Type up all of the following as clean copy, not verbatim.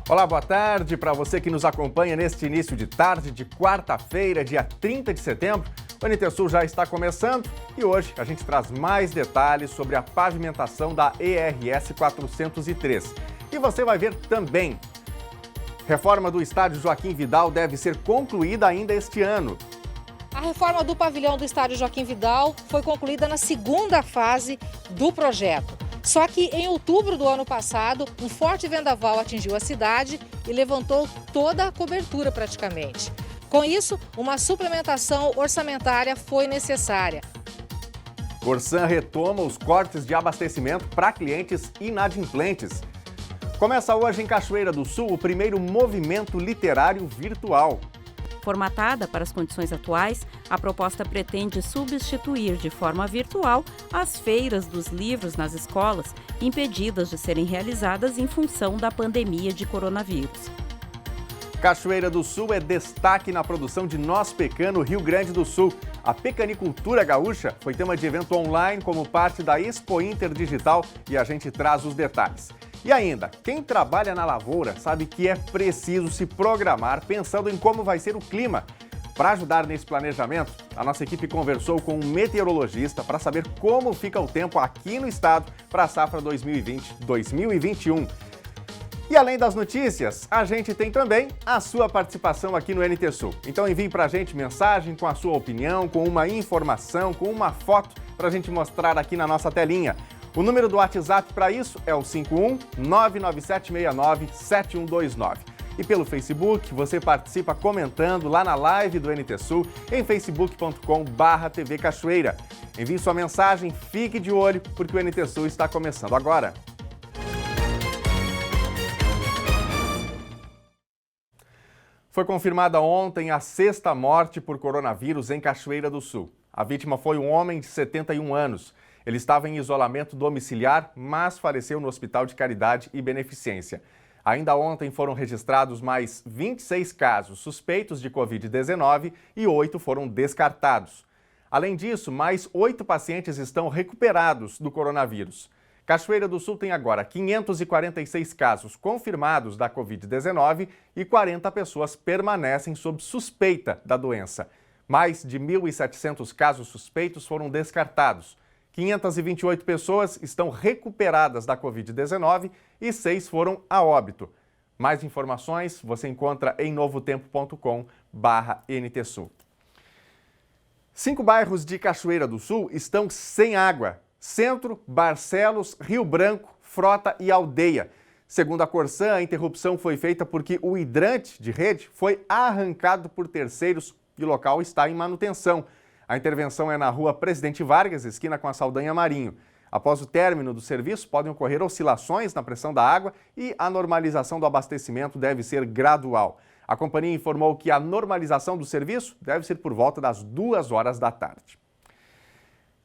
Olá, boa tarde para você que nos acompanha neste início de tarde de quarta-feira, dia 30 de setembro. O NT Sul já está começando e hoje a gente traz mais detalhes sobre a pavimentação da ERS 403. E você vai ver também. Reforma do estádio Joaquim Vidal deve ser concluída ainda este ano. A reforma do pavilhão do estádio Joaquim Vidal foi concluída na segunda fase do projeto. Só que em outubro do ano passado, um forte vendaval atingiu a cidade e levantou toda a cobertura praticamente. Com isso, uma suplementação orçamentária foi necessária. Corsan retoma os cortes de abastecimento para clientes inadimplentes. Começa hoje em Cachoeira do Sul o primeiro movimento literário virtual. Formatada para as condições atuais, a proposta pretende substituir de forma virtual as feiras dos livros nas escolas, impedidas de serem realizadas em função da pandemia de coronavírus. Cachoeira do Sul é destaque na produção de noz pecan no Rio Grande do Sul. A pecanicultura gaúcha foi tema de evento online como parte da Expo Inter Digital e a gente traz os detalhes. E ainda, quem trabalha na lavoura sabe que é preciso se programar pensando em como vai ser o clima. Para ajudar nesse planejamento, a nossa equipe conversou com um meteorologista para saber como fica o tempo aqui no estado para a safra 2020-2021. E além das notícias, a gente tem também a sua participação aqui no NT Sul. Então envie para a gente mensagem com a sua opinião, com uma informação, com uma foto para a gente mostrar aqui na nossa telinha. O número do WhatsApp para isso é o 51 99769 7129. E pelo Facebook, você participa comentando lá na live do NT Sul em facebook.com/TV Cachoeira. Envie sua mensagem, fique de olho, porque o NT Sul está começando agora. Foi confirmada ontem a 6ª morte por coronavírus em Cachoeira do Sul. A vítima foi um homem de 71 anos. Ele estava em isolamento domiciliar, mas faleceu no Hospital de Caridade e Beneficência. Ainda ontem foram registrados mais 26 casos suspeitos de Covid-19 e 8 foram descartados. Além disso, mais 8 pacientes estão recuperados do coronavírus. Cachoeira do Sul tem agora 546 casos confirmados da Covid-19 e 40 pessoas permanecem sob suspeita da doença. Mais de 1.700 casos suspeitos foram descartados. 528 pessoas estão recuperadas da Covid-19 e 6 foram a óbito. Mais informações você encontra em novotempo.com/NTSul. 5 bairros de Cachoeira do Sul estão sem água. Centro, Barcelos, Rio Branco, Frota e Aldeia. Segundo a Corsan, a interrupção foi feita porque o hidrante de rede foi arrancado por terceiros e o local está em manutenção. A intervenção é na rua Presidente Vargas, esquina com a Saldanha Marinho. Após o término do serviço, podem ocorrer oscilações na pressão da água e a normalização do abastecimento deve ser gradual. A companhia informou que a normalização do serviço deve ser por volta das 2 horas da tarde.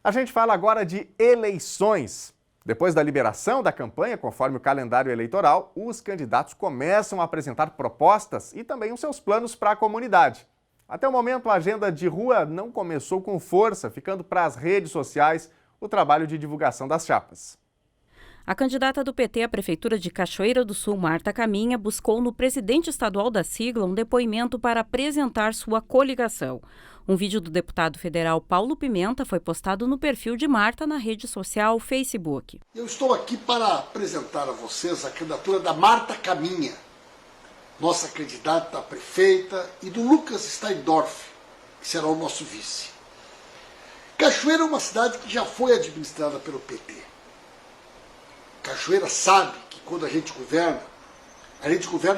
A gente fala agora de eleições. Depois da liberação da campanha, conforme o calendário eleitoral, os candidatos começam a apresentar propostas e também os seus planos para a comunidade. Até o momento, a agenda de rua não começou com força, ficando para as redes sociais o trabalho de divulgação das chapas. A candidata do PT à Prefeitura de Cachoeira do Sul, Marta Caminha, buscou no presidente estadual da sigla um depoimento para apresentar sua coligação. Um vídeo do deputado federal Paulo Pimenta foi postado no perfil de Marta na rede social Facebook. Eu estou aqui para apresentar a vocês a candidatura da Marta Caminha, nossa candidata a prefeita, e do Lucas Steindorf, que será o nosso vice. Cachoeira é uma cidade que já foi administrada pelo PT. Cachoeira sabe que quando a gente governa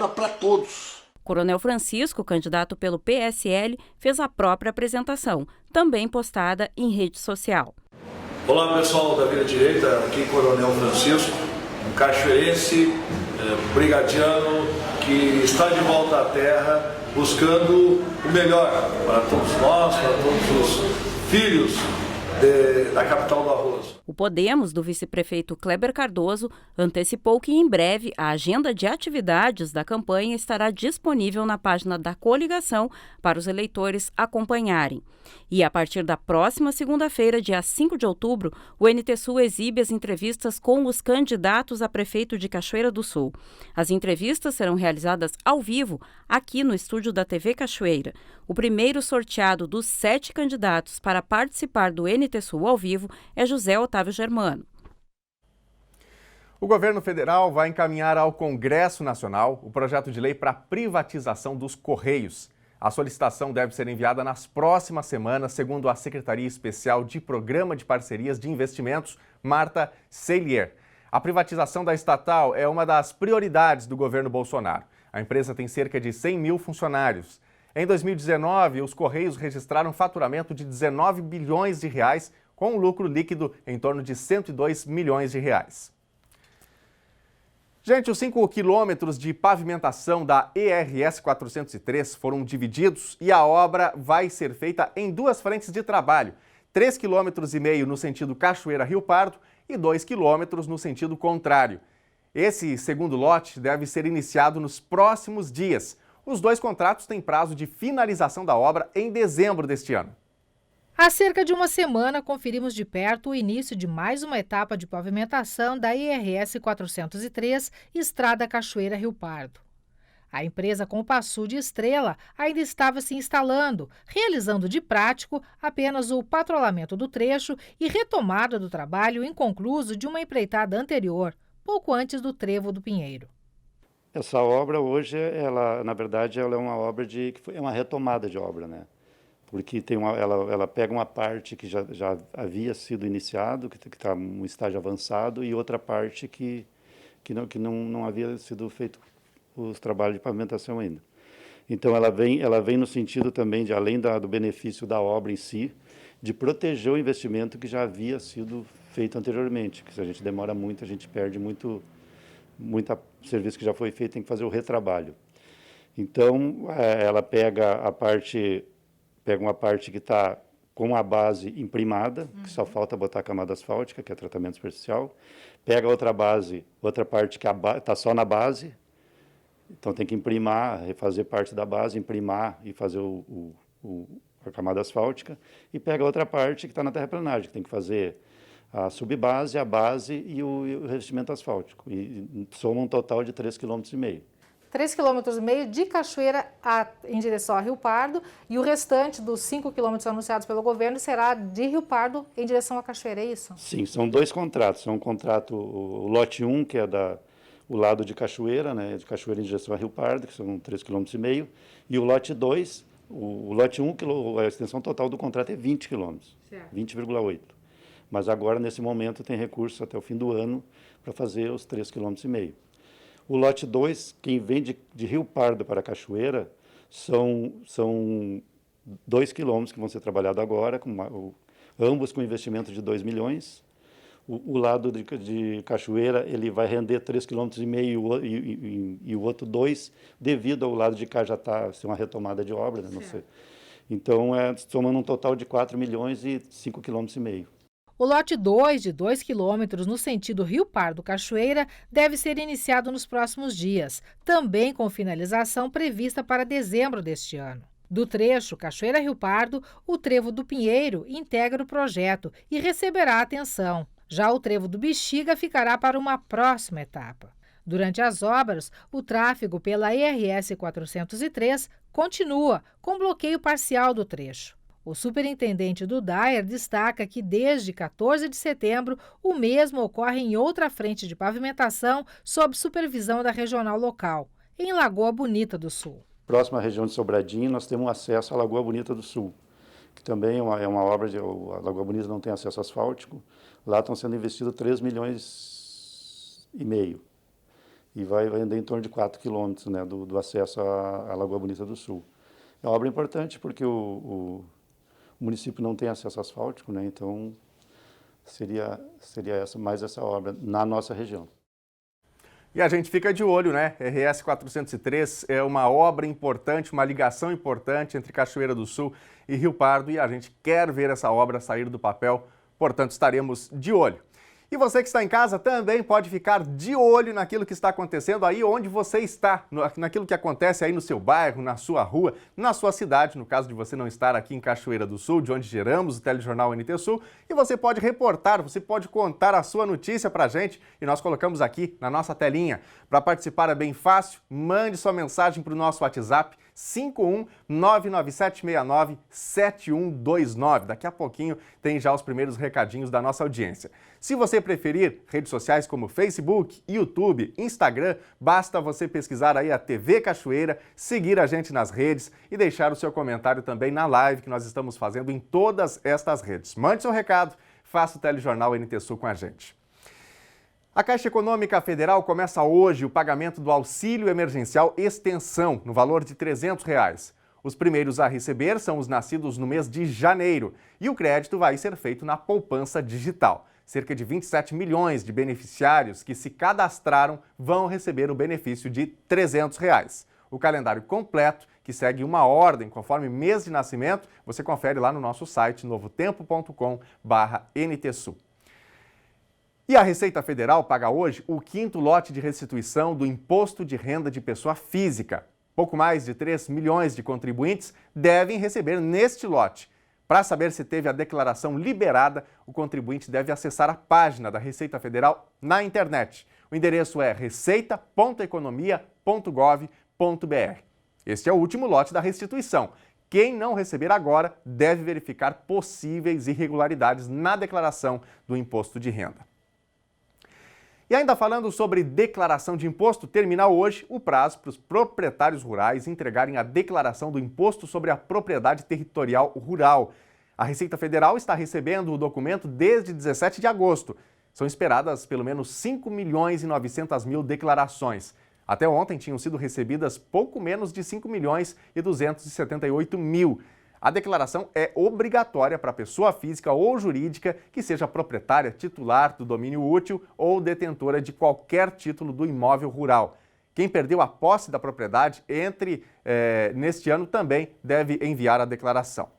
para todos. Coronel Francisco, candidato pelo PSL, fez a própria apresentação, também postada em rede social. Olá pessoal da Vila Direita, aqui Coronel Francisco, um cachoeirense, brigadiano, que está de volta à terra buscando o melhor para todos nós, para todos os filhos da capital do arroz. O Podemos, do vice-prefeito Kleber Cardoso, antecipou que em breve a agenda de atividades da campanha estará disponível na página da coligação para os eleitores acompanharem. E a partir da próxima segunda-feira, dia 5 de outubro, o NTSul exibe as entrevistas com os candidatos a prefeito de Cachoeira do Sul. As entrevistas serão realizadas ao vivo aqui no estúdio da TV Cachoeira. O primeiro sorteado dos 7 candidatos para participar do NTSul ao vivo é José Otávio Germano. O governo federal vai encaminhar ao Congresso Nacional o projeto de lei para a privatização dos Correios. A solicitação deve ser enviada nas próximas semanas, segundo a Secretaria Especial de Programa de Parcerias de Investimentos, Marta Seilier. A privatização da estatal é uma das prioridades do governo Bolsonaro. A empresa tem cerca de 100 mil funcionários. Em 2019, os Correios registraram faturamento de 19 bilhões de reais, com um lucro líquido em torno de 102 milhões de reais. Gente, os 5 quilômetros de pavimentação da ERS 403 foram divididos e a obra vai ser feita em 2 frentes de trabalho. 3,5 km no sentido Cachoeira-Rio Pardo e 2 km no sentido contrário. Esse segundo lote deve ser iniciado nos próximos dias. Os 2 contratos têm prazo de finalização da obra em dezembro deste ano. Há cerca de uma semana, conferimos de perto o início de mais uma etapa de pavimentação da IRS 403, Estrada Cachoeira-Rio Pardo. A empresa Compasul de Estrela ainda estava se instalando, realizando de prático apenas o patrulhamento do trecho e retomada do trabalho inconcluso de uma empreitada anterior, pouco antes do Trevo do Pinheiro. Essa obra hoje, na verdade, ela é uma obra é uma retomada de obra, né? Porque ela pega uma parte que já havia sido iniciado, que está um estágio avançado, e outra parte que não havia sido feito os trabalhos de pavimentação ainda. Então, ela vem no sentido também de, além do benefício da obra em si, de proteger o investimento que já havia sido feito anteriormente, que se a gente demora muito, a gente perde muito serviço que já foi feito, tem que fazer o retrabalho. Então, ela pega uma parte que está com a base imprimada, que só falta botar a camada asfáltica, que é tratamento superficial. Pega outra parte que está só na base, então tem que imprimar, refazer parte da base, imprimar e fazer a camada asfáltica. E pega outra parte que está na terraplanagem, que tem que fazer a subbase, a base e o revestimento asfáltico. E soma um total de 3,5 km. 3,5 km de Cachoeira em direção a Rio Pardo e o restante dos 5 quilômetros anunciados pelo governo será de Rio Pardo em direção a Cachoeira, é isso? Sim, são 2 contratos. São um contrato, o lote 1, que é o lado de Cachoeira, né, de Cachoeira em direção a Rio Pardo, que são 3,5 km, e o lote 2, o lote 1, a extensão total do contrato é 20 km, 20,8. Mas agora, nesse momento, tem recurso até o fim do ano para fazer os 3,5 km. O lote 2, quem vem de Rio Pardo para Cachoeira, são 2 quilômetros que vão ser trabalhados agora, ambos com investimento de 2 milhões. O lado de Cachoeira ele vai render 3,5 km e o outro 2, devido ao lado de cá já ser uma retomada de obra. Né? Não sei. Então, somando um total de 4 milhões e 5,5 km. O lote 2, de 2 quilômetros no sentido Rio Pardo-Cachoeira, deve ser iniciado nos próximos dias, também com finalização prevista para dezembro deste ano. Do trecho Cachoeira-Rio Pardo, o Trevo do Pinheiro integra o projeto e receberá atenção. Já o Trevo do Bexiga ficará para uma próxima etapa. Durante as obras, o tráfego pela ERS 403 continua, com bloqueio parcial do trecho. O superintendente do DAER destaca que desde 14 de setembro o mesmo ocorre em outra frente de pavimentação sob supervisão da regional local, em Lagoa Bonita do Sul. Próxima à região de Sobradinho, nós temos acesso à Lagoa Bonita do Sul, que também é uma obra a Lagoa Bonita não tem acesso asfáltico. Lá estão sendo investidos 3,5 milhões e vai render em torno de 4 quilômetros, né, do acesso à Lagoa Bonita do Sul. É uma obra importante porque o município não tem acesso asfáltico, né? Então seria mais essa obra na nossa região. E a gente fica de olho, né? RS 403 é uma obra importante, uma ligação importante entre Cachoeira do Sul e Rio Pardo, e a gente quer ver essa obra sair do papel Portanto, estaremos de olho. E você que está em casa também pode ficar de olho naquilo que está acontecendo aí onde você está, naquilo que acontece aí no seu bairro, na sua rua, na sua cidade, no caso de você não estar aqui em Cachoeira do Sul, de onde geramos o telejornal NT Sul, e você pode reportar, você pode contar a sua notícia pra gente e nós colocamos aqui na nossa telinha. Para participar é bem fácil, mande sua mensagem para o nosso WhatsApp 51997697129. Daqui a pouquinho tem já os primeiros recadinhos da nossa audiência. Se você preferir redes sociais como Facebook, YouTube, Instagram, basta você pesquisar aí a TV Cachoeira, seguir a gente nas redes e deixar o seu comentário também na live que nós estamos fazendo em todas estas redes. Mande seu recado, faça o telejornal NT Sul com a gente. A Caixa Econômica Federal começa hoje o pagamento do auxílio emergencial extensão, no valor de R$ 300. Os primeiros a receber são os nascidos no mês de janeiro e o crédito vai ser feito na poupança digital. Cerca de 27 milhões de beneficiários que se cadastraram vão receber o benefício de R$ 300. O calendário completo, que segue uma ordem conforme mês de nascimento, você confere lá no nosso site novotempo.com/NTSul. E a Receita Federal paga hoje o 5º lote de restituição do Imposto de Renda de Pessoa Física. Pouco mais de 3 milhões de contribuintes devem receber neste lote. Para saber se teve a declaração liberada, o contribuinte deve acessar a página da Receita Federal na internet. O endereço é receita.economia.gov.br. Este é o último lote da restituição. Quem não receber agora deve verificar possíveis irregularidades na declaração do imposto de renda. E ainda falando sobre declaração de imposto, termina hoje o prazo para os proprietários rurais entregarem a declaração do Imposto sobre a Propriedade Territorial Rural. A Receita Federal está recebendo o documento desde 17 de agosto. São esperadas pelo menos 5.900.000 declarações. Até ontem tinham sido recebidas pouco menos de 5.278.000. A declaração é obrigatória para a pessoa física ou jurídica que seja proprietária, titular do domínio útil ou detentora de qualquer título do imóvel rural. Quem perdeu a posse da propriedade neste ano também deve enviar a declaração.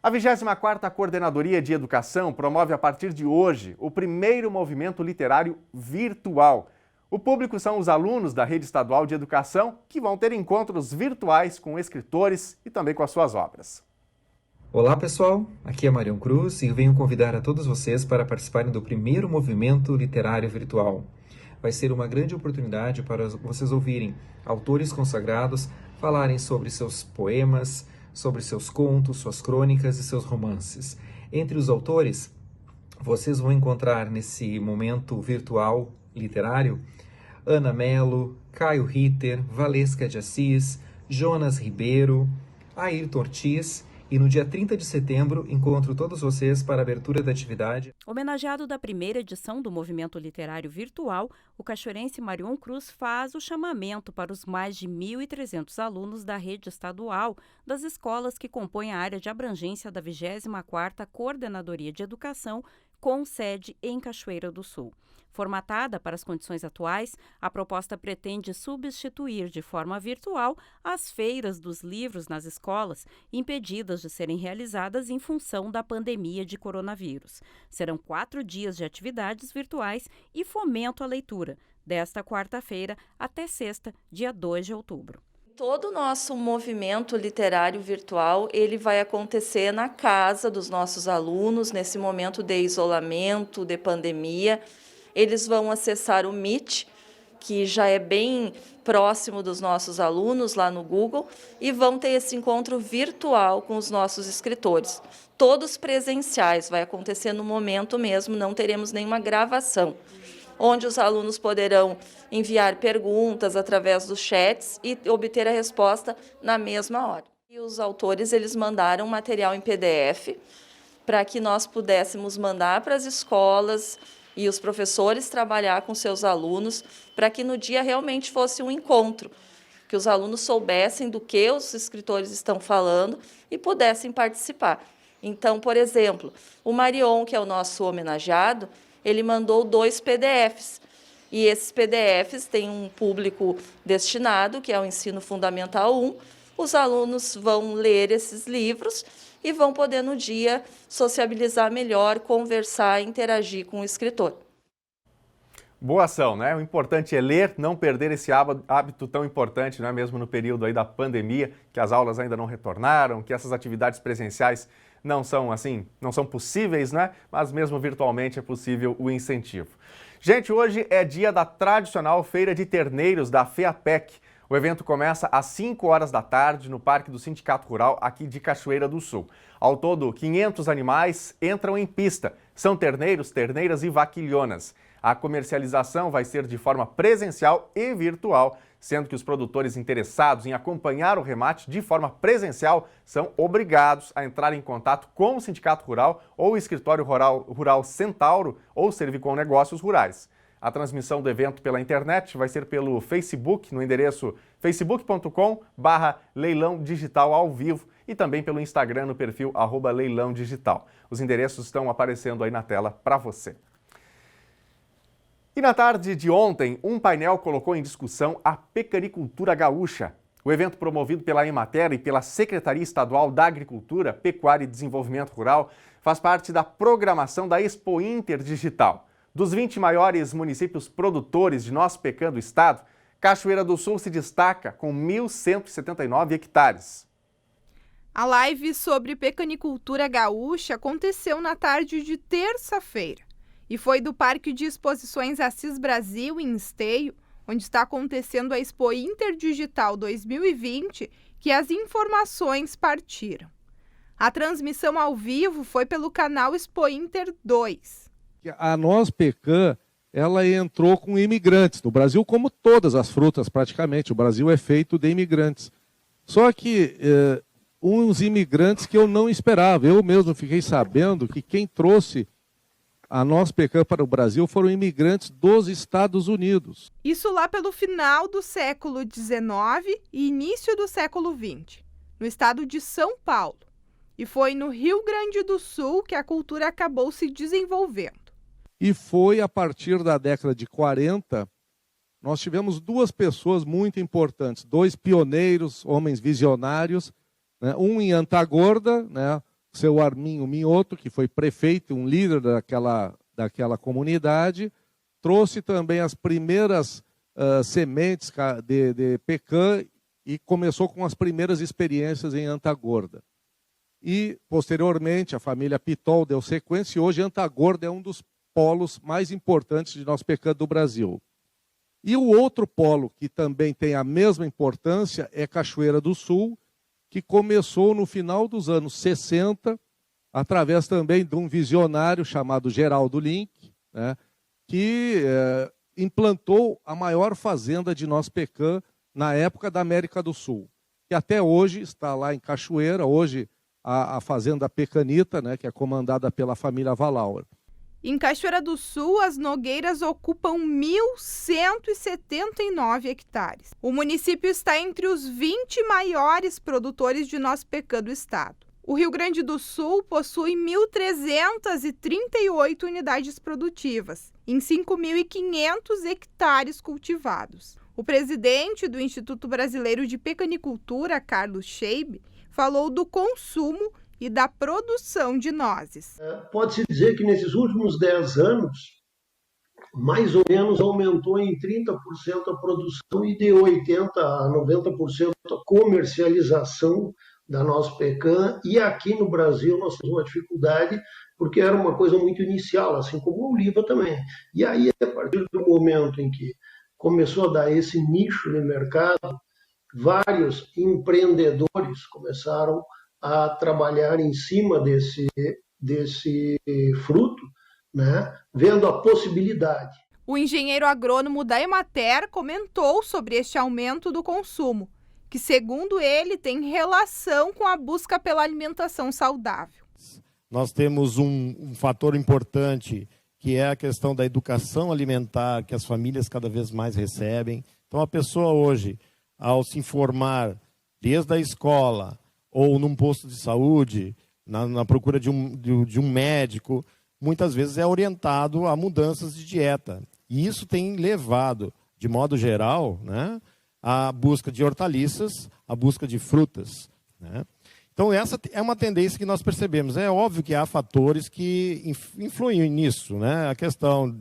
A 24ª Coordenadoria de Educação promove a partir de hoje o primeiro movimento literário virtual. O público são os alunos da Rede Estadual de Educação que vão ter encontros virtuais com escritores e também com as suas obras. Olá pessoal, aqui é Marião Cruz e venho convidar a todos vocês para participarem do primeiro movimento literário virtual. Vai ser uma grande oportunidade para vocês ouvirem autores consagrados falarem sobre seus poemas, sobre seus contos, suas crônicas e seus romances. Entre os autores, vocês vão encontrar nesse momento virtual literário Ana Mello, Caio Ritter, Valesca de Assis, Jonas Ribeiro, Ayrton Ortiz e no dia 30 de setembro encontro todos vocês para a abertura da atividade. Homenageado da primeira edição do Movimento Literário Virtual, o cachoeirense Marion Cruz faz o chamamento para os mais de 1.300 alunos da rede estadual das escolas que compõem a área de abrangência da 24ª Coordenadoria de Educação, com sede em Cachoeira do Sul. Formatada para as condições atuais, a proposta pretende substituir de forma virtual as feiras dos livros nas escolas, impedidas de serem realizadas em função da pandemia de coronavírus. Serão 4 dias de atividades virtuais e fomento à leitura, desta quarta-feira até sexta, dia 2 de outubro. Todo o nosso movimento literário virtual, ele vai acontecer na casa dos nossos alunos, nesse momento de isolamento, de pandemia. Eles vão acessar o Meet, que já é bem próximo dos nossos alunos lá no Google, e vão ter esse encontro virtual com os nossos escritores. Todos presenciais, vai acontecer no momento mesmo, não teremos nenhuma gravação, onde os alunos poderão enviar perguntas através dos chats e obter a resposta na mesma hora. E os autores, eles mandaram material em PDF para que nós pudéssemos mandar para as escolas e os professores trabalhar com seus alunos para que no dia realmente fosse um encontro, que os alunos soubessem do que os escritores estão falando e pudessem participar. Então, por exemplo, o Marion, que é o nosso homenageado, ele mandou 2 PDFs, e esses PDFs têm um público destinado, que é o Ensino Fundamental 1, os alunos vão ler esses livros e vão poder, no dia, sociabilizar melhor, conversar, interagir com o escritor. Boa ação, né? O importante é ler, não perder esse hábito tão importante, não é mesmo no período aí da pandemia, que as aulas ainda não retornaram, que essas atividades presenciais não são possíveis, né? Mas mesmo virtualmente é possível o incentivo. Gente, hoje é dia da tradicional Feira de Terneiros da FEAPEC. O evento começa às 5 horas da tarde no Parque do Sindicato Rural, aqui de Cachoeira do Sul. Ao todo, 500 animais entram em pista. São terneiros, terneiras e vaquilhonas. A comercialização vai ser de forma presencial e virtual, sendo que os produtores interessados em acompanhar o remate de forma presencial são obrigados a entrar em contato com o Sindicato Rural ou o Escritório Rural Centauro ou Servicom Negócios Rurais. A transmissão do evento pela internet vai ser pelo Facebook, no endereço facebook.com/leilão digital ao vivo e também pelo Instagram no perfil @leilão digital. Os endereços estão aparecendo aí na tela para você. E na tarde de ontem, um painel colocou em discussão a pecanicultura gaúcha. O evento promovido pela Emater e pela Secretaria Estadual da Agricultura, Pecuária e Desenvolvimento Rural faz parte da programação da Expo Inter Digital. Dos 20 maiores municípios produtores de nosso Pecan do estado, Cachoeira do Sul se destaca com 1.179 hectares. A live sobre pecanicultura gaúcha aconteceu na tarde de terça-feira e foi do Parque de Exposições Assis Brasil, em Esteio, onde está acontecendo a Expo Inter Digital 2020, que as informações partiram. A transmissão ao vivo foi pelo canal Expo Inter 2. A Nós Pecan, ela entrou com imigrantes. No Brasil, como todas as frutas praticamente, o Brasil é feito de imigrantes. Só que uns imigrantes que eu não esperava. Eu mesmo fiquei sabendo que quem trouxe a Nós Pecan para o Brasil foram imigrantes dos Estados Unidos. Isso lá pelo final do século XIX e início do século XX, no estado de São Paulo. E foi no Rio Grande do Sul que a cultura acabou se desenvolvendo. E foi a partir da década de 40, nós tivemos duas pessoas muito importantes, dois pioneiros, homens visionários, né? Um em Antagorda, né? Seu Arminho Minhoto, que foi prefeito, um líder daquela comunidade, trouxe também as primeiras sementes de pecan e começou com as primeiras experiências em Antagorda. E, posteriormente, a família Pitol deu sequência e hoje Antagorda é um dos polos mais importantes de nosso pecan do Brasil. E o outro polo que também tem a mesma importância é Cachoeira do Sul, que começou no final dos anos 60, através também de um visionário chamado Geraldo Link, né, que implantou a maior fazenda de nosso pecan na época da América do Sul, que até hoje está lá em Cachoeira, hoje a fazenda Pecanita, né, que é comandada pela família Valauer. Em Cachoeira do Sul, as nogueiras ocupam 1.179 hectares. O município está entre os 20 maiores produtores de nosso pecan do estado. O Rio Grande do Sul possui 1.338 unidades produtivas, em 5.500 hectares cultivados. O presidente do Instituto Brasileiro de Pecanicultura, Carlos Scheib, falou do consumo e da produção de nozes. Pode-se dizer que nesses últimos 10 anos, mais ou menos aumentou em 30% a produção e de 80% a 90% a comercialização da nossa pecan. E aqui no Brasil nós temos uma dificuldade porque era uma coisa muito inicial, assim como a oliva também. E aí, a partir do momento em que começou a dar esse nicho no mercado, vários empreendedores começaram a trabalhar em cima desse fruto, né, vendo a possibilidade. O engenheiro agrônomo da Emater comentou sobre este aumento do consumo, que, segundo ele, tem relação com a busca pela alimentação saudável. Nós temos um fator importante, que é a questão da educação alimentar, que as famílias cada vez mais recebem. Então, a pessoa hoje, ao se informar desde a escola, ou num posto de saúde, na procura de um médico, muitas vezes é orientado a mudanças de dieta. E isso tem levado, de modo geral, né, à busca de hortaliças, a busca de frutas, né? Então, essa é uma tendência que nós percebemos. É óbvio que há fatores que influem nisso, né? A questão,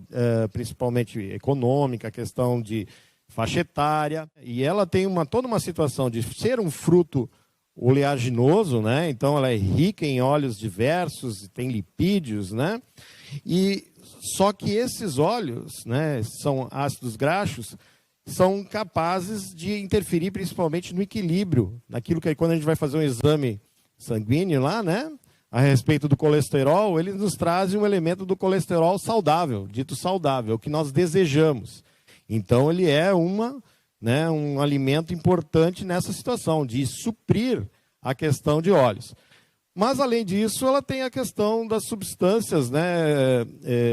principalmente econômica, a questão de faixa etária. E ela tem toda uma situação de ser um fruto oleaginoso, né? Então, ela é rica em óleos diversos, tem lipídios, né? E só que esses óleos, né, são ácidos graxos, são capazes de interferir principalmente no equilíbrio, naquilo que quando a gente vai fazer um exame sanguíneo lá, né, a respeito do colesterol, ele nos traz um elemento do colesterol saudável, dito saudável, o que nós desejamos. Então, ele é um alimento importante nessa situação, de suprir a questão de óleos. Mas, além disso, ela tem a questão das substâncias, né,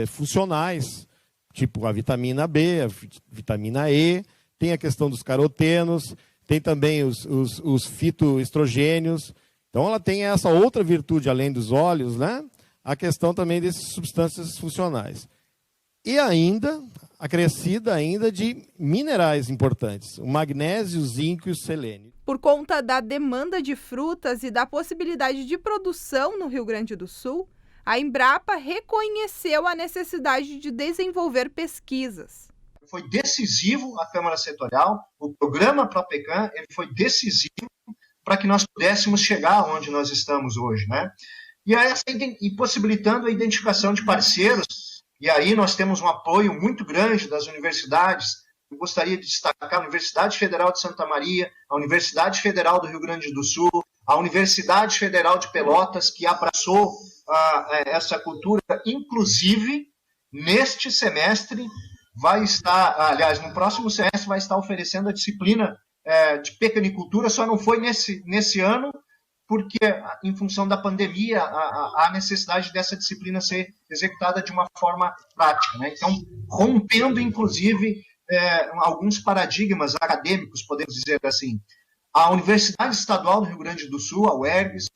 funcionais, tipo a vitamina B, a vitamina E, tem a questão dos carotenos, tem também os fitoestrogênios. Então, ela tem essa outra virtude, além dos óleos, né? A questão também dessas substâncias funcionais. E ainda, acrescida ainda de minerais importantes, o magnésio, o zinco e o selênio. Por conta da demanda de frutas e da possibilidade de produção no Rio Grande do Sul, a Embrapa reconheceu a necessidade de desenvolver pesquisas. Foi decisivo a Câmara Setorial, o programa ProPecan, ele foi decisivo para que nós pudéssemos chegar onde nós estamos hoje, né? E possibilitando a identificação de parceiros, e aí nós temos um apoio muito grande das universidades. Eu gostaria de destacar a Universidade Federal de Santa Maria, a Universidade Federal do Rio Grande do Sul, a Universidade Federal de Pelotas, que abraçou essa cultura, inclusive, neste semestre, no próximo semestre vai estar oferecendo a disciplina de pecanicultura, só não foi nesse ano, porque, em função da pandemia, há necessidade dessa disciplina ser executada de uma forma prática, né? Então, rompendo, inclusive, alguns paradigmas acadêmicos, podemos dizer assim. A Universidade Estadual do Rio Grande do Sul, a UERGS,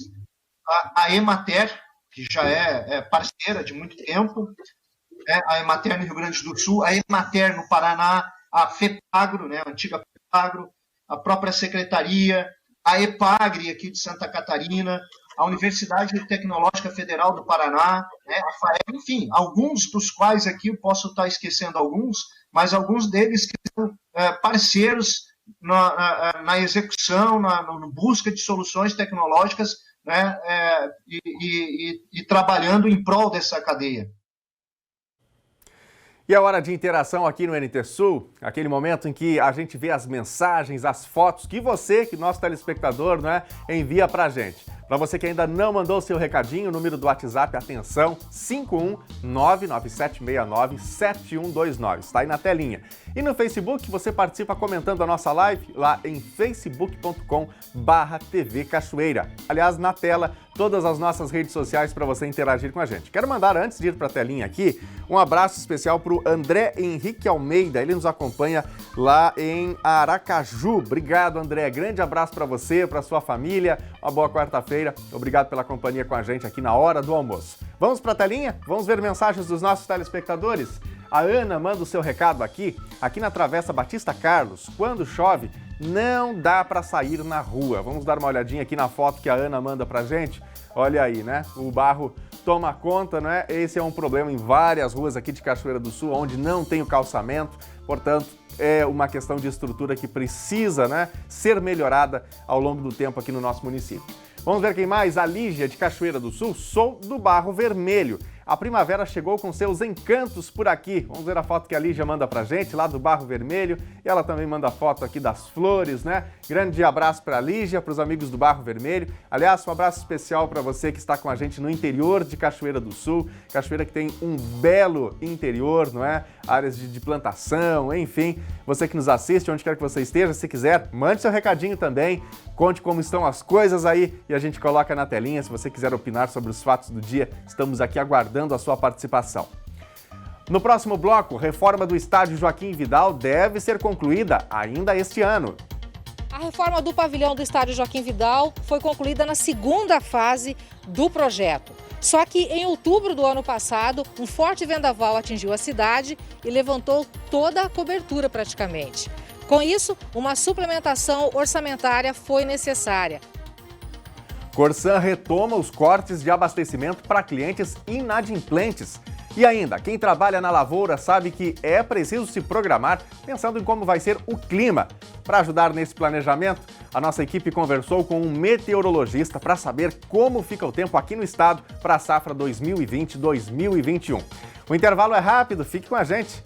a Emater, que já é parceira de muito tempo, a Emater no Rio Grande do Sul, a Emater no Paraná, a FEPAGRO, né, a antiga FEPAGRO, a própria Secretaria, a EPAGRE aqui de Santa Catarina, a Universidade Tecnológica Federal do Paraná, né, a FAEP, enfim, alguns dos quais aqui eu posso estar esquecendo alguns, mas alguns deles que são parceiros na execução, na busca de soluções tecnológicas, né, e trabalhando em prol dessa cadeia. E a hora de interação aqui no NT Sul, aquele momento em que a gente vê as mensagens, as fotos que nosso telespectador, né, envia pra gente. Para você que ainda não mandou seu recadinho, o número do WhatsApp, atenção, 51997697129, está aí na telinha. E no Facebook, você participa comentando a nossa live lá em facebook.com/TV Cachoeira. Aliás, na tela, todas as nossas redes sociais para você interagir com a gente. Quero mandar, antes de ir para a telinha aqui, um abraço especial para o André Henrique Almeida. Ele nos acompanha lá em Aracaju. Obrigado, André. Grande abraço para você, para sua família. Uma boa quarta-feira. Obrigado pela companhia com a gente aqui na hora do almoço. Vamos para a telinha? Vamos ver mensagens dos nossos telespectadores? A Ana manda o seu recado aqui na Travessa Batista Carlos. Quando chove, não dá para sair na rua. Vamos dar uma olhadinha aqui na foto que a Ana manda pra gente. Olha aí, né? O barro toma conta, né? Esse é um problema em várias ruas aqui de Cachoeira do Sul, onde não tem o calçamento. Portanto, é uma questão de estrutura que precisa, né, ser melhorada ao longo do tempo aqui no nosso município. Vamos ver quem mais? A Lígia, de Cachoeira do Sul. Sou do Barro Vermelho. A primavera chegou com seus encantos por aqui. Vamos ver a foto que a Lígia manda pra gente, lá do Barro Vermelho. E ela também manda foto aqui das flores, né? Grande abraço pra Lígia, pros amigos do Barro Vermelho. Aliás, um abraço especial para você que está com a gente no interior de Cachoeira do Sul. Cachoeira que tem um belo interior, não é? Áreas de plantação, enfim. Você que nos assiste, onde quer que você esteja, se quiser, mande seu recadinho também. Conte como estão as coisas aí e a gente coloca na telinha. Se você quiser opinar sobre os fatos do dia, estamos aqui aguardando a sua participação. No próximo bloco, reforma do estádio Joaquim Vidal deve ser concluída ainda este ano. A reforma do pavilhão do estádio Joaquim Vidal foi concluída na segunda fase do projeto. Só que em outubro do ano passado, um forte vendaval atingiu a cidade e levantou toda a cobertura praticamente. Com isso, uma suplementação orçamentária foi necessária. Corsan retoma os cortes de abastecimento para clientes inadimplentes. E ainda, quem trabalha na lavoura sabe que é preciso se programar pensando em como vai ser o clima. Para ajudar nesse planejamento, a nossa equipe conversou com um meteorologista para saber como fica o tempo aqui no estado para a safra 2020-2021. O intervalo é rápido, fique com a gente.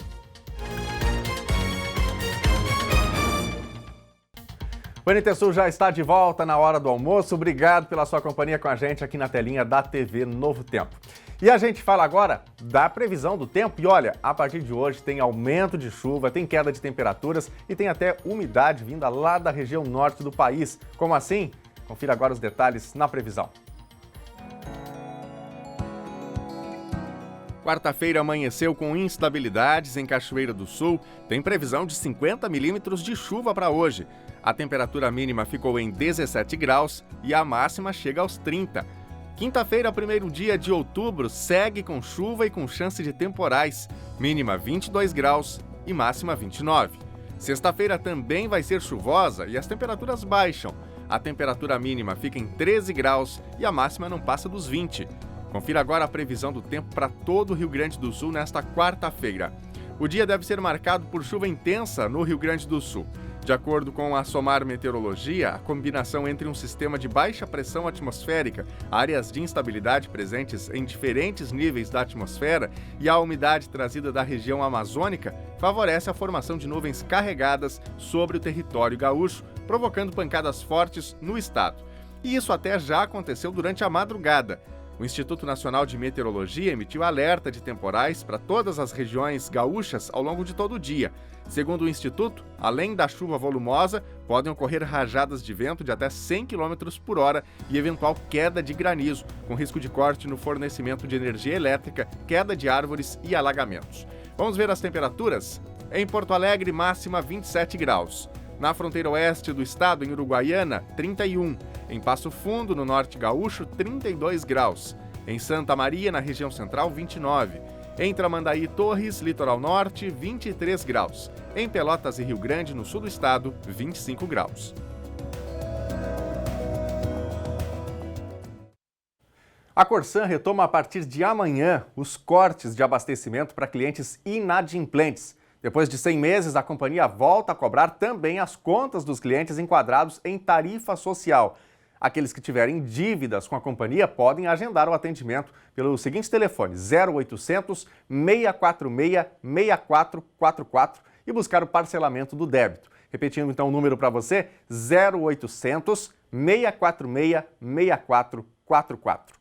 O NT Sul já está de volta na hora do almoço. Obrigado pela sua companhia com a gente aqui na telinha da TV Novo Tempo. E a gente fala agora da previsão do tempo. E olha, a partir de hoje tem aumento de chuva, tem queda de temperaturas e tem até umidade vinda lá da região norte do país. Como assim? Confira agora os detalhes na previsão. Quarta-feira amanheceu com instabilidades em Cachoeira do Sul. Tem previsão de 50 milímetros de chuva para hoje. A temperatura mínima ficou em 17 graus e a máxima chega aos 30. Quinta-feira, primeiro dia de outubro, segue com chuva e com chance de temporais. Mínima 22 graus e máxima 29. Sexta-feira também vai ser chuvosa e as temperaturas baixam. A temperatura mínima fica em 13 graus e a máxima não passa dos 20. Confira agora a previsão do tempo para todo o Rio Grande do Sul nesta quarta-feira. O dia deve ser marcado por chuva intensa no Rio Grande do Sul. De acordo com a SOMAR Meteorologia, a combinação entre um sistema de baixa pressão atmosférica, áreas de instabilidade presentes em diferentes níveis da atmosfera e a umidade trazida da região amazônica favorece a formação de nuvens carregadas sobre o território gaúcho, provocando pancadas fortes no estado. E isso até já aconteceu durante a madrugada. O Instituto Nacional de Meteorologia emitiu alerta de temporais para todas as regiões gaúchas ao longo de todo o dia. Segundo o Instituto, além da chuva volumosa, podem ocorrer rajadas de vento de até 100 km por hora e eventual queda de granizo, com risco de corte no fornecimento de energia elétrica, queda de árvores e alagamentos. Vamos ver as temperaturas? Em Porto Alegre, máxima 27 graus. Na fronteira oeste do estado, em Uruguaiana, 31. Em Passo Fundo, no norte gaúcho, 32 graus. Em Santa Maria, na região central, 29. Em Tramandaí e Torres, litoral norte, 23 graus. Em Pelotas e Rio Grande, no sul do estado, 25 graus. A Corsan retoma a partir de amanhã os cortes de abastecimento para clientes inadimplentes. Depois de 100 meses, a companhia volta a cobrar também as contas dos clientes enquadrados em tarifa social. Aqueles que tiverem dívidas com a companhia podem agendar o atendimento pelo seguinte telefone, 0800 646 6444 e buscar o parcelamento do débito. Repetindo então o número para você, 0800 646 6444.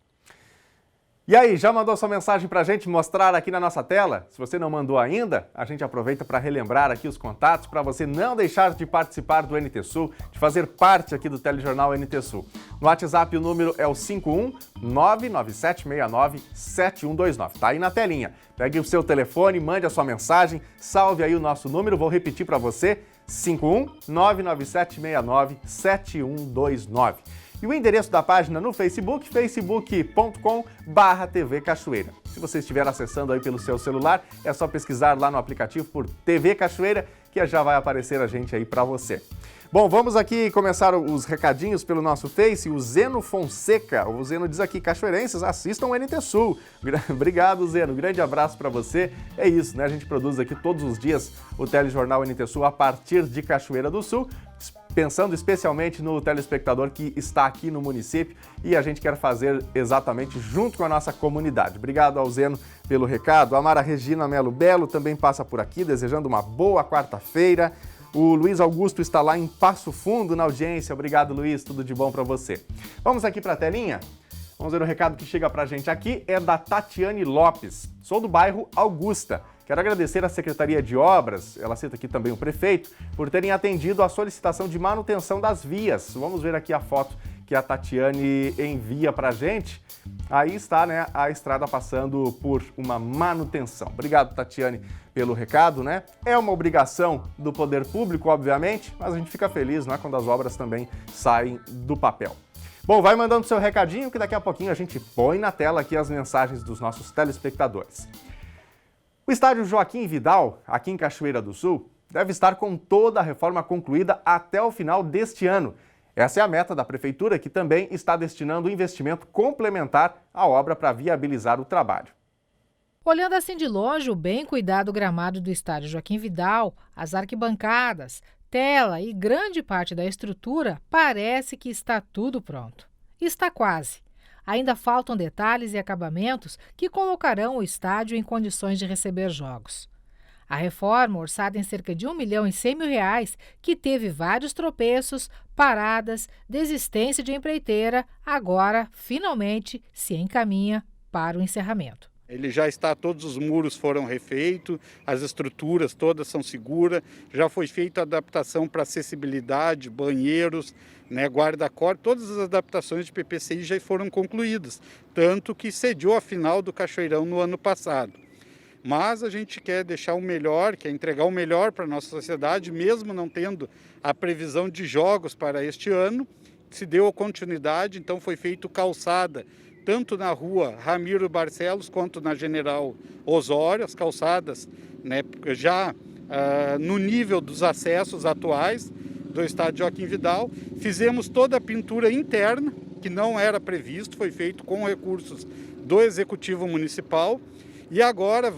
E aí, já mandou sua mensagem para a gente mostrar aqui na nossa tela? Se você não mandou ainda, a gente aproveita para relembrar aqui os contatos para você não deixar de participar do NT Sul, de fazer parte aqui do telejornal NT Sul. No WhatsApp o número é o 51997697129. Tá aí na telinha. Pegue o seu telefone, mande a sua mensagem, salve aí o nosso número, vou repetir para você, 51997697129. E o endereço da página no Facebook, facebook.com/TV Cachoeira. Se você estiver acessando aí pelo seu celular, é só pesquisar lá no aplicativo por TV Cachoeira, que já vai aparecer a gente aí para você. Bom, vamos aqui começar os recadinhos pelo nosso Face. O Zeno Fonseca, o Zeno diz aqui, cachoeirenses, assistam o NT Sul. Obrigado, Zeno, grande abraço para você. É isso, né? A gente produz aqui todos os dias o telejornal NT Sul a partir de Cachoeira do Sul, pensando especialmente no telespectador que está aqui no município e a gente quer fazer exatamente junto com a nossa comunidade. Obrigado ao Zeno pelo recado. A Mara Regina Melo Belo também passa por aqui, desejando uma boa quarta-feira. O Luiz Augusto está lá em Passo Fundo na audiência. Obrigado, Luiz. Tudo de bom para você. Vamos aqui para a telinha? Vamos ver o recado que chega para a gente aqui. É da Tatiane Lopes. Sou do bairro Augusta. Quero agradecer à Secretaria de Obras, ela cita aqui também o prefeito, por terem atendido a solicitação de manutenção das vias. Vamos ver aqui a foto que a Tatiane envia para a gente. Aí está, né, a estrada passando por uma manutenção. Obrigado, Tatiane, pelo recado, né? É uma obrigação do poder público, obviamente, mas a gente fica feliz, né, quando as obras também saem do papel. Bom, vai mandando seu recadinho que daqui a pouquinho a gente põe na tela aqui as mensagens dos nossos telespectadores. O estádio Joaquim Vidal, aqui em Cachoeira do Sul, deve estar com toda a reforma concluída até o final deste ano. Essa é a meta da Prefeitura, que também está destinando investimento complementar à obra para viabilizar o trabalho. Olhando assim de longe, o bem cuidado gramado do estádio Joaquim Vidal, as arquibancadas, tela e grande parte da estrutura, parece que está tudo pronto. Está quase. Ainda faltam detalhes e acabamentos que colocarão o estádio em condições de receber jogos. A reforma, orçada em cerca de R$ 1.100.000, que teve vários tropeços, paradas, desistência de empreiteira, agora, finalmente, se encaminha para o encerramento. Ele já está, todos os muros foram refeitos, as estruturas todas são seguras, já foi feita a adaptação para acessibilidade, banheiros, guarda-corpo, todas as adaptações de PPCI já foram concluídas, tanto que sediou a final do Cachoeirão no ano passado. Mas a gente quer deixar o melhor, quer entregar o melhor para a nossa sociedade, mesmo não tendo a previsão de jogos para este ano, se deu a continuidade, então foi feito calçada, tanto na rua Ramiro Barcelos quanto na General Osório, as calçadas já no nível dos acessos atuais do estádio Joaquim Vidal. Fizemos toda a pintura interna, que não era previsto, foi feito com recursos do Executivo Municipal. E agora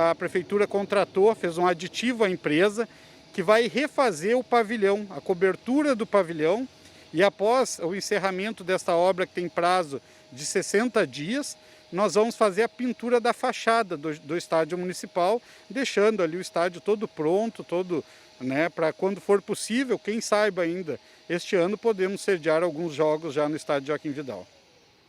a Prefeitura contratou, fez um aditivo à empresa, que vai refazer o pavilhão, a cobertura do pavilhão. E após o encerramento desta obra, que tem prazo de 60 dias, nós vamos fazer a pintura da fachada do estádio municipal, deixando ali o estádio todo pronto, para quando for possível, quem saiba ainda, este ano podemos sediar alguns jogos já no estádio Joaquim Vidal.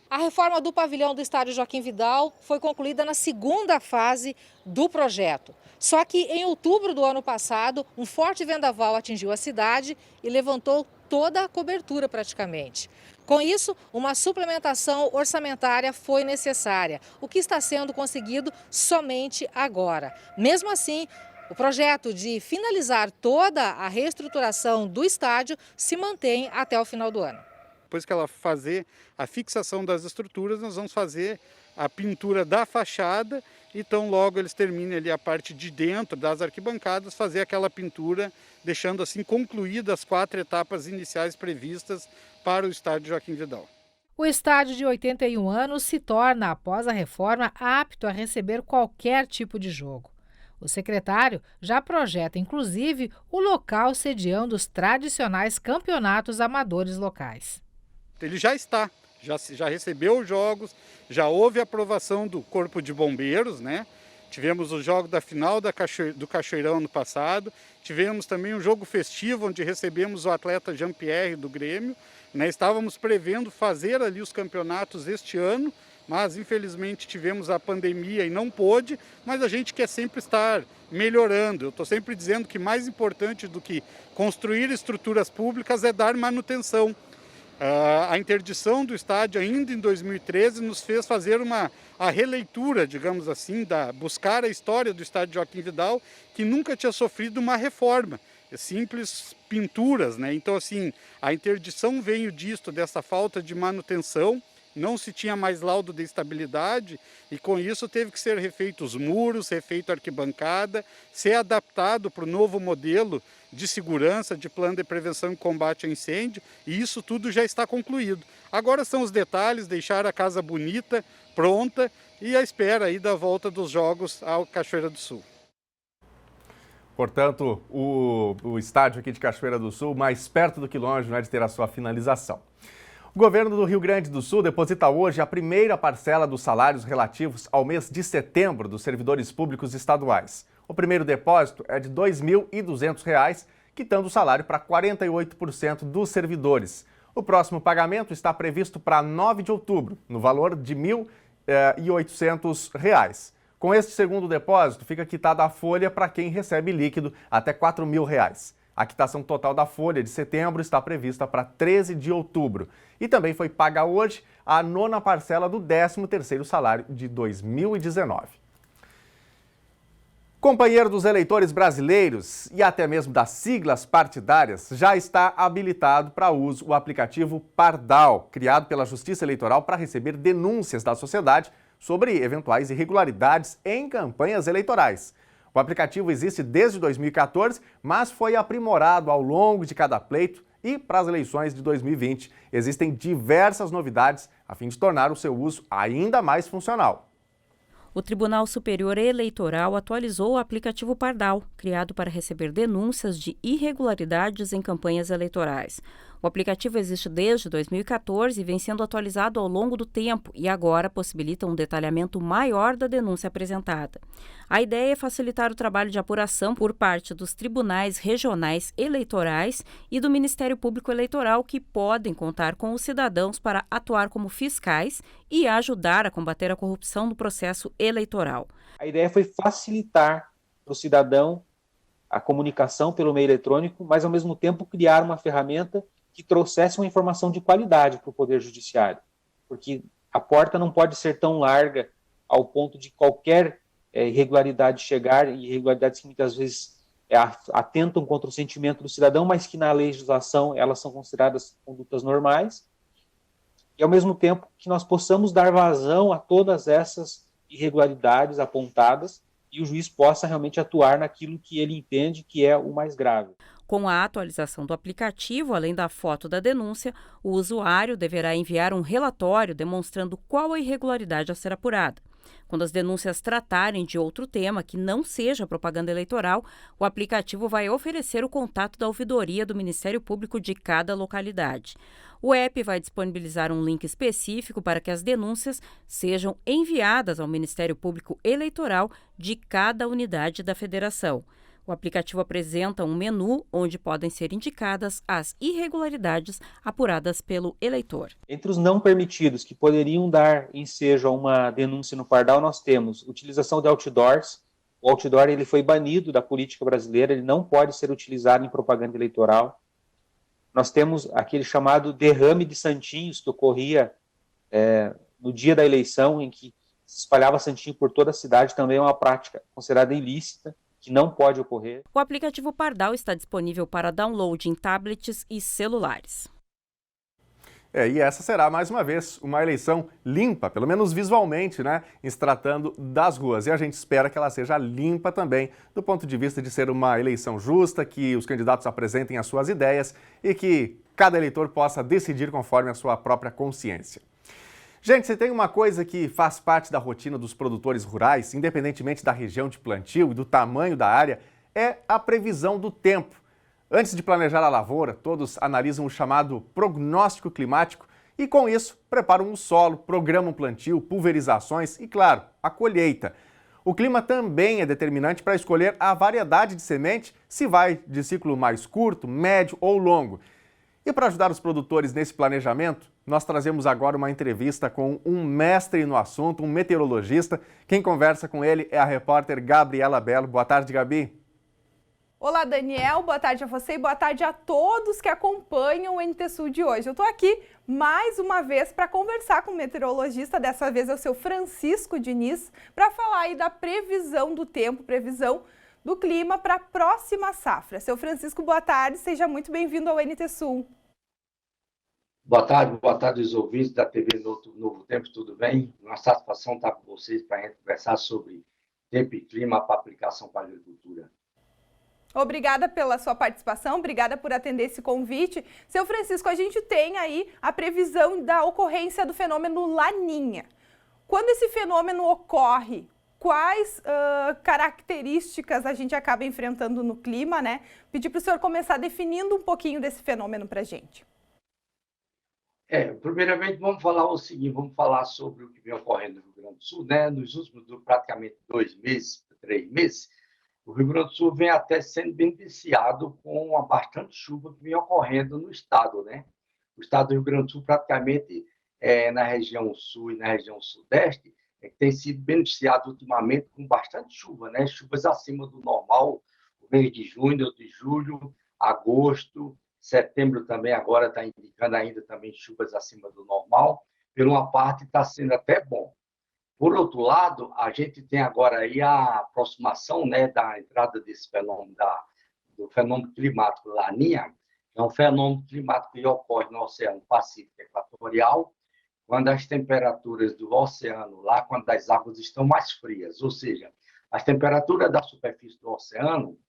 A reforma do pavilhão do estádio Joaquim Vidal foi concluída na segunda fase do projeto. Só que em outubro do ano passado, um forte vendaval atingiu a cidade e levantou toda a cobertura praticamente. Com isso, uma suplementação orçamentária foi necessária, o que está sendo conseguido somente agora. Mesmo assim, o projeto de finalizar toda a reestruturação do estádio se mantém até o final do ano. Depois que ela fazer a fixação das estruturas, nós vamos fazer a pintura da fachada e tão logo eles terminem ali a parte de dentro das arquibancadas, fazer aquela pintura, deixando assim concluídas as 4 etapas iniciais previstas para o estádio Joaquim Vidal. O estádio de 81 anos se torna, após a reforma, apto a receber qualquer tipo de jogo. O secretário já projeta, inclusive, o local sediando os tradicionais campeonatos amadores locais. Ele já está, já recebeu os jogos, já houve aprovação do Corpo de Bombeiros, Tivemos o jogo da final do Cachoeirão no passado, tivemos também um jogo festivo onde recebemos o atleta Jean-Pierre do Grêmio, Estávamos prevendo fazer ali os campeonatos este ano, mas infelizmente tivemos a pandemia e não pôde, mas a gente quer sempre estar melhorando. Eu estou sempre dizendo que mais importante do que construir estruturas públicas é dar manutenção. A interdição do estádio ainda em 2013 nos fez fazer a releitura, digamos assim, buscar a história do estádio Joaquim Vidal, que nunca tinha sofrido uma reforma, simples pinturas, Então, assim, a interdição veio dessa falta de manutenção, não se tinha mais laudo de estabilidade e com isso teve que ser refeitos os muros, refeito a arquibancada, ser adaptado para o novo modelo de segurança, de plano de prevenção e combate a incêndio, e isso tudo já está concluído. Agora são os detalhes, deixar a casa bonita, pronta e à espera aí da volta dos jogos ao Cachoeira do Sul. Portanto, o estádio aqui de Cachoeira do Sul, mais perto do que longe, de ter a sua finalização. O governo do Rio Grande do Sul deposita hoje a primeira parcela dos salários relativos ao mês de setembro dos servidores públicos estaduais. O primeiro depósito é de R$ 2.200, quitando o salário para 48% dos servidores. O próximo pagamento está previsto para 9 de outubro, no valor de R$ 1.800. Com este segundo depósito, fica quitada a folha para quem recebe líquido até R$ 4.000. A quitação total da folha de setembro está prevista para 13 de outubro. E também foi paga hoje a 9ª parcela do 13º salário de 2019. Companheiro dos eleitores brasileiros e até mesmo das siglas partidárias, já está habilitado para uso o aplicativo Pardal, criado pela Justiça Eleitoral para receber denúncias da sociedade sobre eventuais irregularidades em campanhas eleitorais. O aplicativo existe desde 2014, mas foi aprimorado ao longo de cada pleito e para as eleições de 2020. Existem diversas novidades a fim de tornar o seu uso ainda mais funcional. O Tribunal Superior Eleitoral atualizou o aplicativo Pardal, criado para receber denúncias de irregularidades em campanhas eleitorais. O aplicativo existe desde 2014 e vem sendo atualizado ao longo do tempo e agora possibilita um detalhamento maior da denúncia apresentada. A ideia é facilitar o trabalho de apuração por parte dos tribunais regionais eleitorais e do Ministério Público Eleitoral, que podem contar com os cidadãos para atuar como fiscais e ajudar a combater a corrupção no processo eleitoral. A ideia foi facilitar para o cidadão a comunicação pelo meio eletrônico, mas ao mesmo tempo criar uma ferramenta que trouxesse uma informação de qualidade para o Poder Judiciário, porque a porta não pode ser tão larga ao ponto de qualquer irregularidade chegar, e irregularidades que muitas vezes atentam contra o sentimento do cidadão, mas que na legislação elas são consideradas condutas normais, e ao mesmo tempo que nós possamos dar vazão a todas essas irregularidades apontadas e o juiz possa realmente atuar naquilo que ele entende que é o mais grave. Com a atualização do aplicativo, além da foto da denúncia, o usuário deverá enviar um relatório demonstrando qual a irregularidade a ser apurada. Quando as denúncias tratarem de outro tema que não seja propaganda eleitoral, o aplicativo vai oferecer o contato da ouvidoria do Ministério Público de cada localidade. O app vai disponibilizar um link específico para que as denúncias sejam enviadas ao Ministério Público Eleitoral de cada unidade da federação. O aplicativo apresenta um menu onde podem ser indicadas as irregularidades apuradas pelo eleitor. Entre os não permitidos que poderiam dar ensejo a uma denúncia no Pardal, nós temos utilização de outdoors. O outdoor ele foi banido da política brasileira, ele não pode ser utilizado em propaganda eleitoral. Nós temos aquele chamado derrame de santinhos que ocorria no dia da eleição, em que se espalhava santinho por toda a cidade, também é uma prática considerada ilícita, que não pode ocorrer. O aplicativo Pardal está disponível para download em tablets e celulares. E essa será, mais uma vez, uma eleição limpa, pelo menos visualmente, né? Em se tratando das ruas. E a gente espera que ela seja limpa também, do ponto de vista de ser uma eleição justa, que os candidatos apresentem as suas ideias e que cada eleitor possa decidir conforme a sua própria consciência. Gente, se tem uma coisa que faz parte da rotina dos produtores rurais, independentemente da região de plantio e do tamanho da área, é a previsão do tempo. Antes de planejar a lavoura, todos analisam o chamado prognóstico climático e, com isso, preparam o solo, programam o plantio, pulverizações e, claro, a colheita. O clima também é determinante para escolher a variedade de semente, se vai de ciclo mais curto, médio ou longo. E para ajudar os produtores nesse planejamento, nós trazemos agora uma entrevista com um mestre no assunto, um meteorologista. Quem conversa com ele é a repórter Gabriela Belo. Boa tarde, Gabi. Olá, Daniel. Boa tarde a você e boa tarde a todos que acompanham o NT Sul de hoje. Eu estou aqui mais uma vez para conversar com o meteorologista, dessa vez é o seu Francisco Diniz, para falar aí da previsão do tempo, previsão do clima para a próxima safra. Seu Francisco, boa tarde, seja muito bem-vindo ao NT Sul. Boa tarde os ouvintes da TV Novo Tempo, tudo bem? Uma satisfação estar com vocês para a gente conversar sobre tempo e clima para aplicação para a agricultura. Obrigada pela sua participação, obrigada por atender esse convite. Seu Francisco, a gente tem aí a previsão da ocorrência do fenômeno Laninha. Quando esse fenômeno ocorre, quais características a gente acaba enfrentando no clima, né? Pedir para o senhor começar definindo um pouquinho desse fenômeno para a gente. Primeiramente vamos falar o seguinte, vamos falar sobre o que vem ocorrendo no Rio Grande do Sul, né? Nos últimos praticamente 2 meses, 3 meses, o Rio Grande do Sul vem até sendo beneficiado com uma bastante chuva que vem ocorrendo no estado, né? O estado do Rio Grande do Sul praticamente na região sul e na região sudeste tem sido beneficiado ultimamente com bastante chuva, né? Chuvas acima do normal, o mês de junho, de julho, agosto, setembro também agora está indicando ainda também chuvas acima do normal. Por uma parte está sendo até bom. Por outro lado, a gente tem agora aí a aproximação, né, da entrada desse fenômeno, do fenômeno climático Laninha, que é um fenômeno climático que ocorre no Oceano Pacífico Equatorial, quando as temperaturas do oceano lá, quando as águas estão mais frias, ou seja, As temperaturas da superfície do oceano,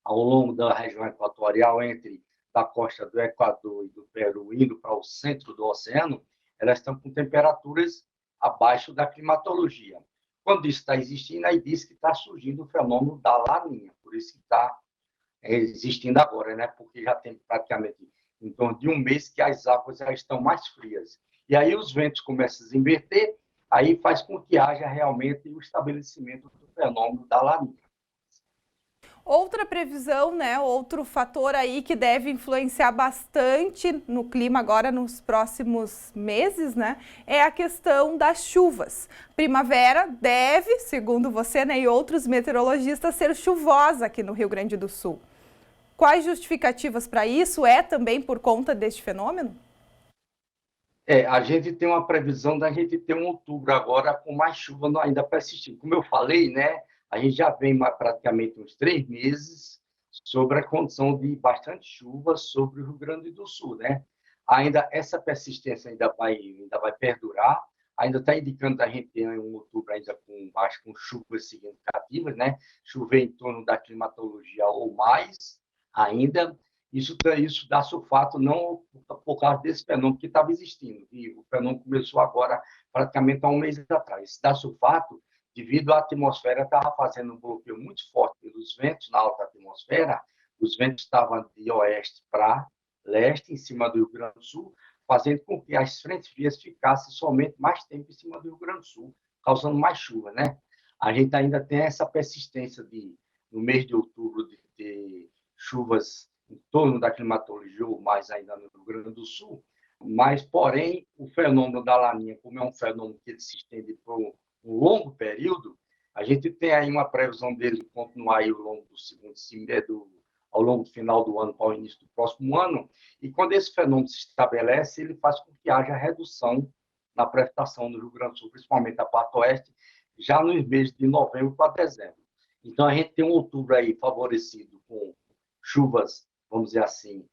ao longo da região equatorial, entre da costa do Equador e do Peru, indo para o centro do oceano, elas estão com temperaturas abaixo da climatologia. Quando isso está existindo, aí diz que está surgindo o fenômeno da laninha, por isso que está existindo agora, né? Porque já tem praticamente em torno de um mês que as águas já estão mais frias. E aí os ventos começam a se inverter, aí faz com que haja realmente o estabelecimento do fenômeno da laninha. Outra previsão, né, outro fator aí que deve influenciar bastante no clima agora nos próximos meses, né, é a questão das chuvas. Primavera deve, segundo você, né, e outros meteorologistas, ser chuvosa aqui no Rio Grande do Sul. Quais justificativas para isso? É também por conta deste fenômeno? A gente tem uma previsão da gente ter um outubro agora com mais chuva ainda persistindo. Como eu falei, né, a gente já vem praticamente uns 3 meses sobre a condição de bastante chuva sobre o Rio Grande do Sul, né? Ainda essa persistência ainda vai perdurar, ainda está indicando a gente ter um outubro ainda com chuvas significativas, né? Chover em torno da climatologia ou mais ainda. Isso dá sulfato não por causa desse fenômeno que estava existindo, e o fenômeno começou agora praticamente há um mês atrás. Esse dá sulfato devido à atmosfera estava fazendo um bloqueio muito forte pelos ventos na alta atmosfera. Os ventos estavam de oeste para leste, em cima do Rio Grande do Sul, fazendo com que as frentes frias ficassem somente mais tempo em cima do Rio Grande do Sul, causando mais chuva, né? A gente ainda tem essa persistência no mês de outubro, de ter chuvas em torno da climatologia, ou mais ainda no Rio Grande do Sul, mas, porém, o fenômeno da laninha, como é um fenômeno que ele se estende por um longo período, a gente tem aí uma previsão dele continuar aí ao longo do segundo semestre, ao longo do final do ano para o início do próximo ano, e quando esse fenômeno se estabelece, ele faz com que haja redução na precipitação no Rio Grande do Sul, principalmente a parte oeste, já nos meses de novembro para dezembro. Então, a gente tem um outubro aí favorecido com chuvas, vamos dizer assim,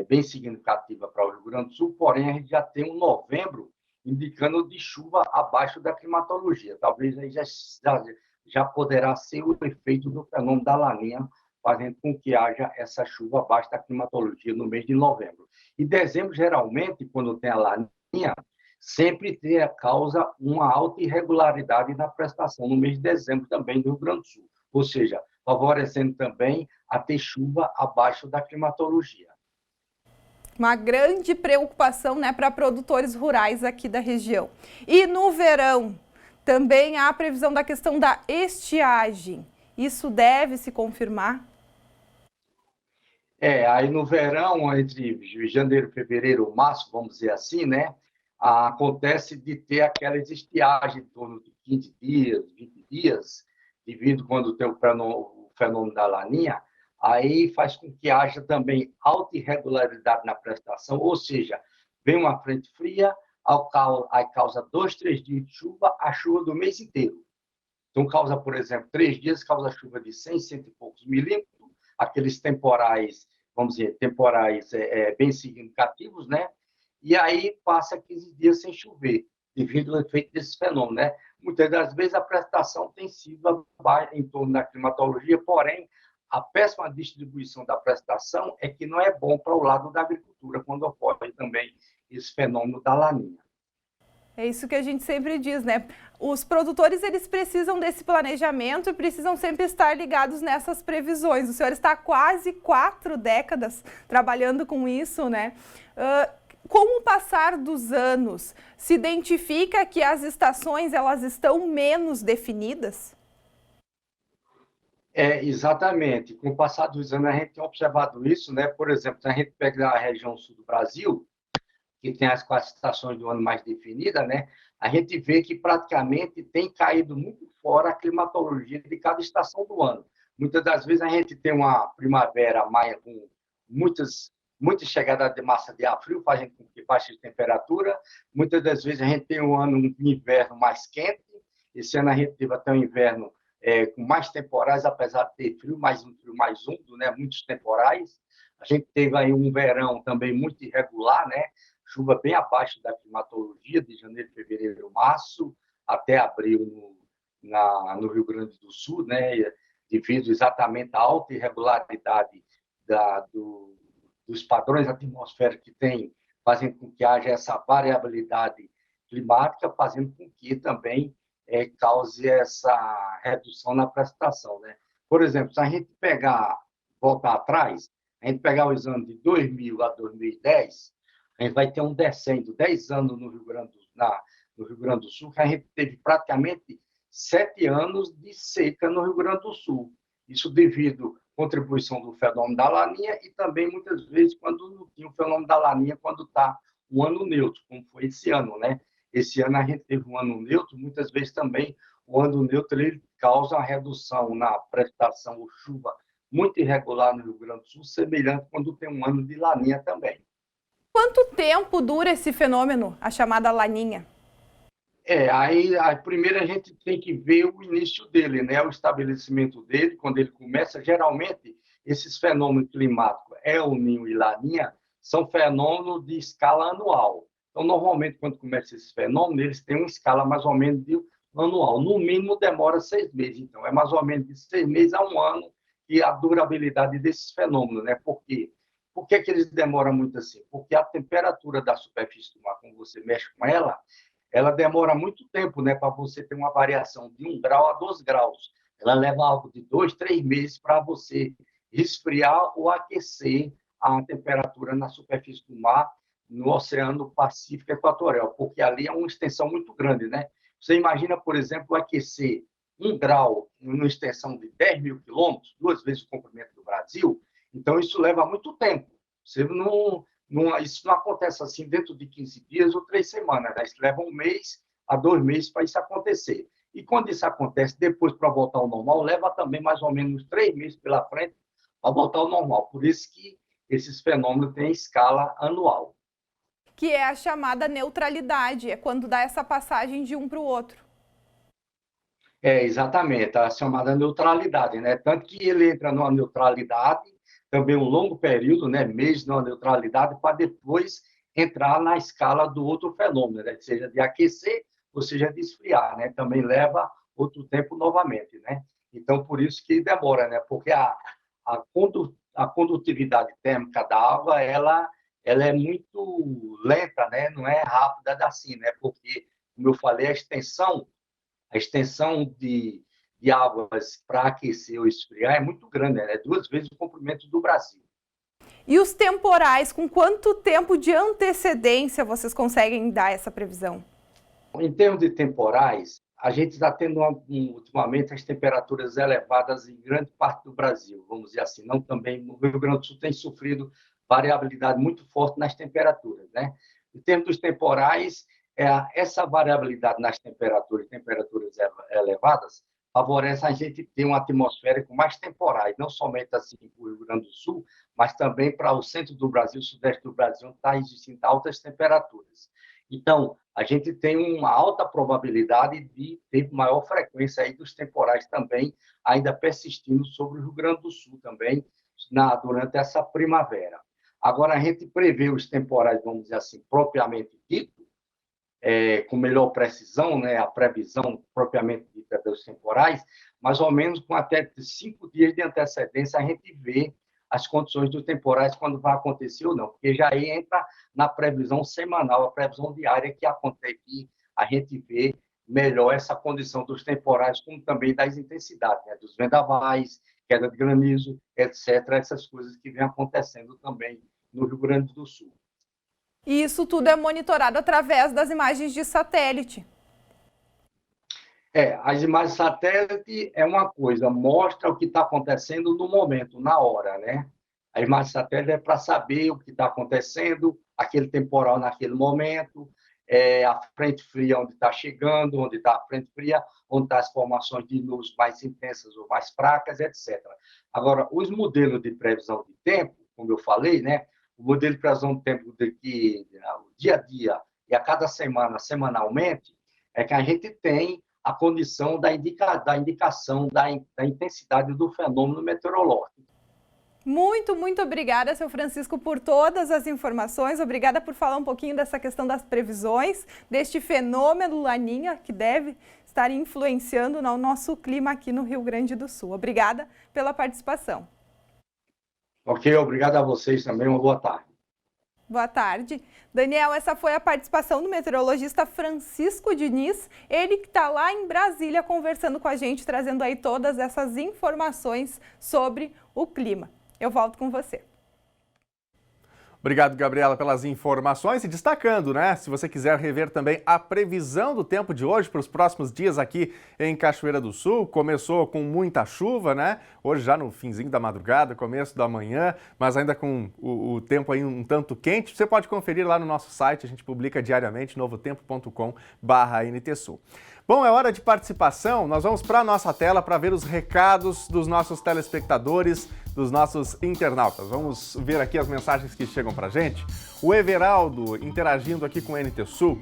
bem significativa para o Rio Grande do Sul, porém, a gente já tem um novembro indicando de chuva abaixo da climatologia. Talvez aí já poderá ser o efeito do fenômeno da laninha, fazendo com que haja essa chuva abaixo da climatologia no mês de novembro. E dezembro, geralmente, quando tem a laninha, sempre causa uma alta irregularidade na precipitação no mês de dezembro também do Rio Grande do Sul. Ou seja, favorecendo também a ter chuva abaixo da climatologia. Uma grande preocupação, né, para produtores rurais aqui da região. E no verão, também há a previsão da questão da estiagem. Isso deve se confirmar? Aí no verão, entre janeiro, fevereiro, março, vamos dizer assim, né, acontece de ter aquelas estiagens em torno de 15 dias, 20 dias, devido quando tem o fenômeno da laninha, aí faz com que haja também alta irregularidade na precipitação, ou seja, vem uma frente fria, aí causa 2, 3 dias de chuva, a chuva do mês inteiro. Então, causa, por exemplo, 3 dias, causa chuva de 100, 100 e poucos milímetros, aqueles temporais, vamos dizer, bem significativos, né? E aí passa 15 dias sem chover, devido ao efeito desse fenômeno, né? Muitas das vezes a precipitação tem sido em torno da climatologia, porém, a péssima distribuição da precipitação é que não é bom para o lado da agricultura, quando ocorre também esse fenômeno da laninha. É isso que a gente sempre diz, né? Os produtores, eles precisam desse planejamento e precisam sempre estar ligados nessas previsões. O senhor está há quase 4 décadas trabalhando com isso, né? Com o passar dos anos, se identifica que as estações, elas estão menos definidas? Exatamente. Com o passar dos anos, a gente tem observado isso, né? Por exemplo, se a gente pegar a região sul do Brasil, que tem as 4 estações do ano mais definidas, né? A gente vê que praticamente tem caído muito fora a climatologia de cada estação do ano. Muitas das vezes a gente tem uma primavera maia com muitas chegadas de massa de ar frio, fazendo com que baixe a temperatura. Muitas das vezes a gente tem um inverno mais quente. Esse ano a gente teve até um inverno com mais temporais, apesar de ter frio, mas um frio mais úmido, né? Muitos temporais. A gente teve aí um verão também muito irregular, né? Chuva bem abaixo da climatologia, de janeiro, fevereiro, março, até abril no Rio Grande do Sul, né, devido exatamente à alta irregularidade dos padrões atmosféricos que tem, fazendo com que haja essa variabilidade climática, fazendo com que também cause essa redução na precipitação, né? Por exemplo, se a gente voltar atrás, a gente pegar os anos de 2000 a 2010, a gente vai ter um descendo, 10 anos no Rio Grande do Sul, que a gente teve praticamente 7 anos de seca no Rio Grande do Sul. Isso devido à contribuição do fenômeno da Laninha e também, muitas vezes, quando não tinha o fenômeno da Laninha, quando está um ano neutro, como foi esse ano, né? Esse ano a gente teve um ano neutro, muitas vezes também o ano neutro ele causa uma redução na precipitação ou chuva muito irregular no Rio Grande do Sul, semelhante quando tem um ano de Laninha também. Quanto tempo dura esse fenômeno, a chamada Laninha? Aí primeiro a gente tem que ver o início dele, né? O estabelecimento dele, quando ele começa. Geralmente, esses fenômenos climáticos, El Niño e Laninha, são fenômenos de escala anual. Então, normalmente, quando começa esse fenômeno, eles têm uma escala mais ou menos de anual. No mínimo, demora 6 meses. Então, é mais ou menos de 6 meses a 1 ano e a durabilidade desses fenômenos, né? Por quê? Por que eles demoram muito assim? Porque a temperatura da superfície do mar, quando você mexe com ela demora muito tempo, né, para você ter uma variação de 1 grau a 2 graus. Ela leva algo de 2, 3 meses para você resfriar ou aquecer a temperatura na superfície do mar, no Oceano Pacífico Equatorial, porque ali é uma extensão muito grande, né? Você imagina, por exemplo, aquecer 1 grau numa extensão de 10 mil quilômetros, 2 vezes o comprimento do Brasil, então isso leva muito tempo. Você isso não acontece assim dentro de 15 dias ou 3 semanas, né? Isso leva 1 mês a 2 meses para isso acontecer. E quando isso acontece, depois para voltar ao normal, leva também mais ou menos 3 meses pela frente para voltar ao normal. Por isso que esses fenômenos têm escala anual. Que é a chamada neutralidade, é quando dá essa passagem de um para o outro. Exatamente, a chamada neutralidade, né? Tanto que ele entra numa neutralidade, também um longo período, né? Meses numa neutralidade, para depois entrar na escala do outro fenômeno, né? Seja de aquecer ou seja de esfriar, né? Também leva outro tempo novamente, né? Então, por isso que demora, né? Porque a condutividade térmica da água, ela é muito lenta, né? Não é rápida assim, né? Porque, como eu falei, a extensão de águas para aquecer ou esfriar é muito grande, né? É 2 vezes o comprimento do Brasil. E os temporais, com quanto tempo de antecedência vocês conseguem dar essa previsão? Em termos de temporais, a gente está tendo ultimamente as temperaturas elevadas em grande parte do Brasil, vamos dizer assim. Não também, o Rio Grande do Sul tem sofrido variabilidade muito forte nas temperaturas, né? Em termos dos temporais, essa variabilidade nas temperaturas elevadas favorece a gente ter uma atmosfera com mais temporais, não somente assim para o Rio Grande do Sul, mas também para o centro do Brasil, sudeste do Brasil, onde está existindo altas temperaturas. Então, a gente tem uma alta probabilidade de ter maior frequência aí dos temporais também, ainda persistindo sobre o Rio Grande do Sul também, durante essa primavera. Agora, a gente prevê os temporais, vamos dizer assim, propriamente dito, com melhor precisão, né, a previsão propriamente dita dos temporais, mais ou menos com até 5 dias de antecedência a gente vê as condições dos temporais quando vai acontecer ou não, porque já entra na previsão semanal, a previsão diária que acontece aqui, a gente vê melhor essa condição dos temporais, como também das intensidades, né, dos vendavais, queda de granizo, etc., essas coisas que vêm acontecendo também no Rio Grande do Sul. E isso tudo é monitorado através das imagens de satélite. As imagens de satélite é uma coisa, mostra o que está acontecendo no momento, na hora, né? A imagem de satélite é para saber o que está acontecendo, aquele temporal naquele momento, a frente fria onde está chegando, onde está a frente fria, onde estão as formações de nuvens mais intensas ou mais fracas, etc. Agora, os modelos de previsão de tempo, como eu falei, né? O modelo de previsão de tempo dia a dia e a cada semana, semanalmente, é que a gente tem a condição da indicação da intensidade do fenômeno meteorológico. Muito, muito obrigada, seu Francisco, por todas as informações. Obrigada por falar um pouquinho dessa questão das previsões, deste fenômeno Laninha, que deve estar influenciando no nosso clima aqui no Rio Grande do Sul. Obrigada pela participação. Ok, obrigado a vocês também. Uma boa tarde. Boa tarde. Daniel, essa foi a participação do meteorologista Francisco Diniz, ele que está lá em Brasília conversando com a gente, trazendo aí todas essas informações sobre o clima. Eu volto com você. Obrigado, Gabriela, pelas informações e destacando, né? Se você quiser rever também a previsão do tempo de hoje para os próximos dias aqui em Cachoeira do Sul, começou com muita chuva, né? Hoje já no finzinho da madrugada, começo da manhã, mas ainda com o tempo aí um tanto quente. Você pode conferir lá no nosso site, a gente publica diariamente, novotempo.com/NTSul. Bom, é hora de participação. Nós vamos para a nossa tela para ver os recados dos nossos telespectadores, dos nossos internautas. Vamos ver aqui as mensagens que chegam para a gente. O Everaldo interagindo aqui com o NTSul.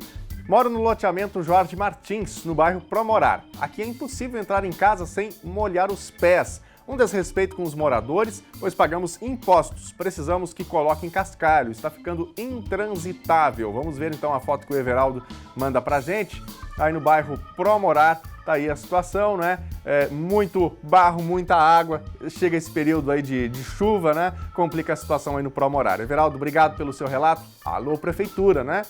Moro no loteamento Jorge Martins, no bairro Promorar. Aqui é impossível entrar em casa sem molhar os pés. Um desrespeito com os moradores, pois pagamos impostos. Precisamos que coloquem cascalho. Está ficando intransitável. Vamos ver então a foto que o Everaldo manda pra gente. Aí no bairro Promorar, tá aí a situação, né? Muito barro, muita água. Chega esse período aí de chuva, né? Complica a situação aí no Promorar. Everaldo, obrigado pelo seu relato. Alô, Prefeitura, né?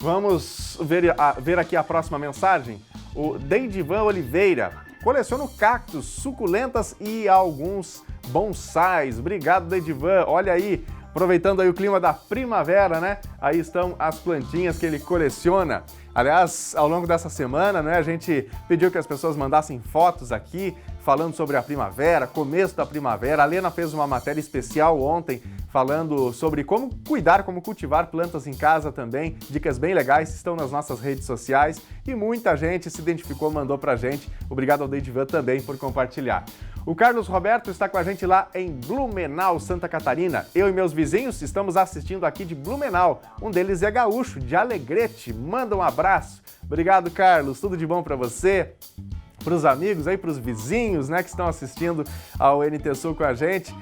Vamos ver aqui a próxima mensagem. O Deidivan Oliveira. Coleciono cactos, suculentas e alguns bonsais. Obrigado, Deidivan. Olha aí, aproveitando aí o clima da primavera, né? Aí estão as plantinhas que ele coleciona. Aliás, ao longo dessa semana, né, a gente pediu que as pessoas mandassem fotos aqui, falando sobre a primavera, começo da primavera. A Lena fez uma matéria especial ontem, falando sobre como cuidar, como cultivar plantas em casa também. Dicas bem legais estão nas nossas redes sociais e muita gente se identificou, mandou pra gente. Obrigado ao Deidivan também por compartilhar. O Carlos Roberto está com a gente lá em Blumenau, Santa Catarina. Eu e meus vizinhos estamos assistindo aqui de Blumenau. Um deles é gaúcho, de Alegrete. Manda um abraço. Obrigado, Carlos. Tudo de bom para você. Para os amigos aí, para os vizinhos, né, que estão assistindo ao NTSul com a gente,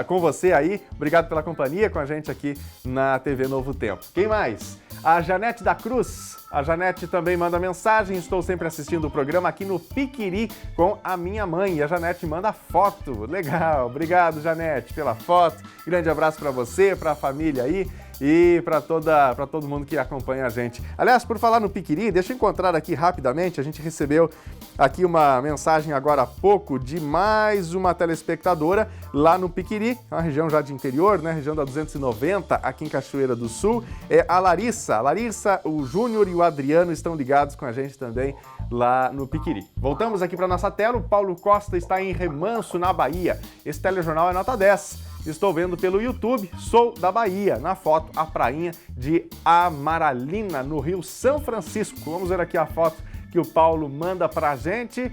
com você aí. Obrigado pela companhia com a gente aqui na TV Novo Tempo. Quem mais? A Janete da Cruz. A Janete também manda mensagem. Estou sempre assistindo o programa aqui no Piquiri com a minha mãe. E a Janete manda foto. Legal. Obrigado, Janete, pela foto. Grande abraço para você, para a família aí. E para todo mundo que acompanha a gente. Aliás, por falar no Piquiri, deixa eu encontrar aqui rapidamente, a gente recebeu aqui uma mensagem agora há pouco de mais uma telespectadora lá no Piquiri, uma região já de interior, né, região da 290, aqui em Cachoeira do Sul. É a Larissa. A Larissa, o Júnior e o Adriano estão ligados com a gente também lá no Piquiri. Voltamos aqui para nossa tela, o Paulo Costa está em Remanso, na Bahia. Esse telejornal é nota 10. Estou vendo pelo YouTube, sou da Bahia. Na foto, a prainha de Amaralina, no Rio São Francisco. Vamos ver aqui a foto que o Paulo manda pra gente.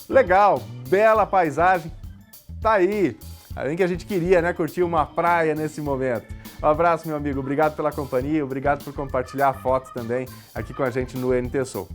Legal, bela paisagem. Tá aí. Além que a gente queria, né, curtir uma praia nesse momento. Um abraço, meu amigo. Obrigado pela companhia, obrigado por compartilhar a foto também aqui com a gente no NTSul.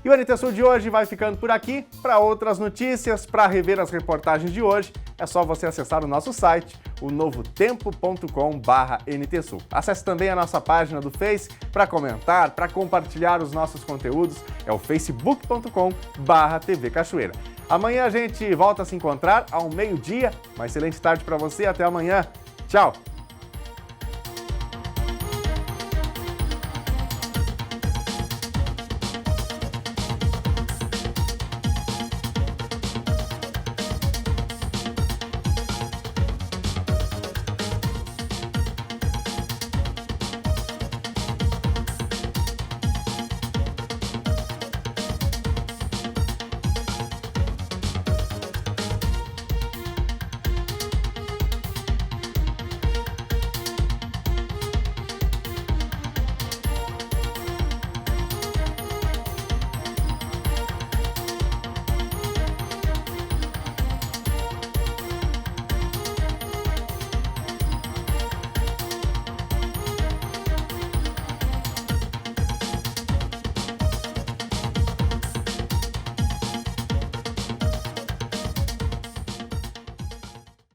E o NTSul de hoje vai ficando por aqui. Para outras notícias, para rever as reportagens de hoje, é só você acessar o nosso site, o novotempo.com/NTSul. Acesse também a nossa página do Face para comentar, para compartilhar os nossos conteúdos. É o facebook.com/TV Cachoeira. Amanhã a gente volta a se encontrar ao meio-dia. Uma excelente tarde para você. Até amanhã. Tchau!